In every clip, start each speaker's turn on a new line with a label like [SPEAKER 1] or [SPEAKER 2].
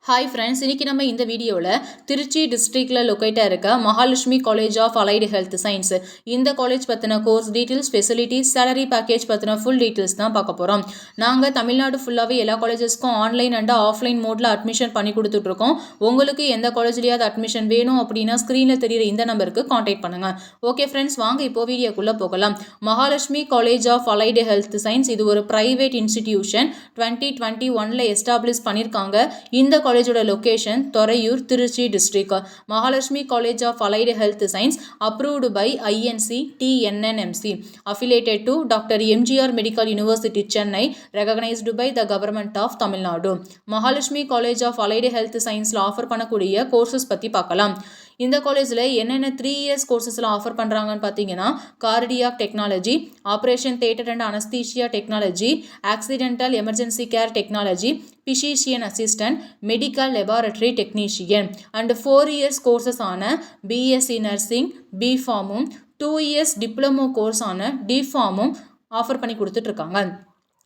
[SPEAKER 1] Hi friends, இன்றைக்கி நம்ம இந்த வீடியோவில் திருச்சி டிஸ்ட்ரிக்டில் லொக்கேட்டாக இருக்க Mahalakshmi college of allied health science இந்த காலேஜ் பற்றின course details, facilities, salary package பற்றின ஃபுல் டீட்டெயில்ஸ் தான் பார்க்க போகிறோம். நாங்கள் தமிழ்நாடு ஃபுல்லாகவே எல்லா காலேஜஸ்க்கும் ஆன்லைன் அண்ட் ஆஃப்லைன் மோடில் அட்மிஷன் பண்ணி கொடுத்துட்ருக்கோம். உங்களுக்கு எந்த காலேஜ்லேயாவது அட்மிஷன் வேணும் அப்படின்னா ஸ்க்ரீனில் தெரிகிற இந்த நம்பருக்கு காண்டாக்ட் பண்ணுங்கள். ஓகே ஃப்ரெண்ட்ஸ், வாங்க இப்போ வீடியோக்குள்ளே போகலாம். Mahalakshmi college of allied health science இது ஒரு ப்ரைவேட் இன்ஸ்டிடியூஷன் 2021 எஸ்டாப்ளிஷ் பண்ணியிருக்காங்க. இந்த காலேஜோட location Thuraiyur, Tiruchi district. Mahalakshmi college of allied health science approved by INC TNNMC, affiliated to Dr. MGR Medical University Chennai, recognized by the government of Tamil Nadu. Mahalakshmi college of allied health சயின்ஸில் offer பண்ணக்கூடிய courses பற்றி பார்க்கலாம். இந்த காலேஜில் என்னென்ன 3 years கோர்சஸ்லாம் offer பண்ணுறாங்கன்னு பார்த்தீங்கன்னா, cardiac technology, operation theatre and anaesthesia technology, accidental emergency care technology, physician assistant, medical laboratory technician and 4 years courses ஆன BSc nursing, B.Pharm, 2 years diploma course ஆன D.Pharm ஆஃபர் பண்ணி கொடுத்துட்ருக்காங்க.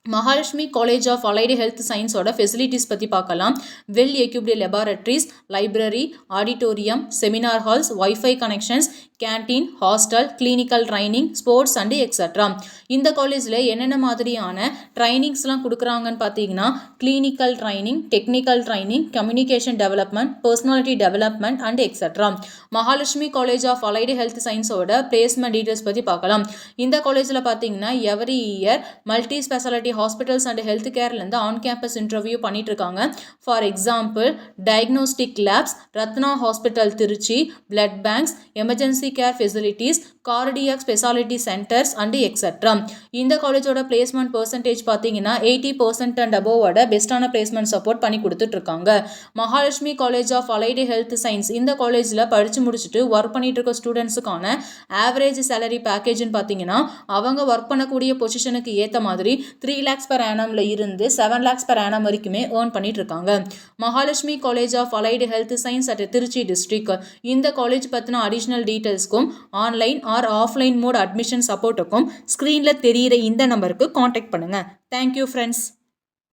[SPEAKER 1] Mahalakshmi college of allied health சயின்ஸோட facilities பற்றி பார்க்கலாம். Well equipped laboratories, library, auditorium, seminar halls, wifi connections, canteen, hostel, clinical training, sports and extra. இந்த காலேஜில் என்னென்ன மாதிரியான ட்ரைனிங்ஸ்லாம் கொடுக்குறாங்கன்னு பார்த்தீங்கன்னா, clinical training, technical training, communication development, personality development and extra. Mahalakshmi college of allied health சயின்ஸோட பிளேஸ்மெண்ட் டீட்டெயில்ஸ் பற்றி பார்க்கலாம். இந்த காலேஜில் பார்த்தீங்கன்னா every year multi speciality hospitals and health கேர்லேருந்து ஆன் கேம்பஸ் இன்டர்வியூ பண்ணிட்டு இருக்காங்க. For example, diagnostic labs, Ratna hospital Tiruchi, blood banks, emergency care facilities, cardiac speciality centres and extra. இந்த காலேஜோட பிளேஸ்மெண்ட் பர்சன்டேஜ் பார்த்தீங்கன்னா 80% அண்ட் அபோவோட பெஸ்ட்டான பிளேஸ்மெண்ட் சப்போர்ட் பண்ணி கொடுத்துட்ருக்காங்க. Mahalakshmi college of allied health science இந்த காலேஜில் படித்து முடிச்சுட்டு ஒர்க் பண்ணிட்டு இருக்க ஸ்டூடெண்ட்ஸுக்கான ஆவரேஜ் சேலரி பேக்கேஜ்னு பார்த்தீங்கன்னா, அவங்க ஒர்க் பண்ணக்கூடிய பொசிஷனுக்கு ஏற்ற மாதிரி 3 lakhs per annumல இருந்து 7 lakhs per annum வரைக்குமே ஏர்ன் பண்ணிட்டு இருக்காங்க. Mahalakshmi college of allied health science at Tiruchi district. இந்த காலேஜ் பற்றின அடிஷ்னல் டீட்டெயில்ஸ்க்கும் online or offline mode admission சப்போர்ட்டுக்கும் ஸ்க்ரீனில் தெரிகிற இந்த நம்பருக்கு காண்டாக்ட் பண்ணுங்கள். Thank you friends.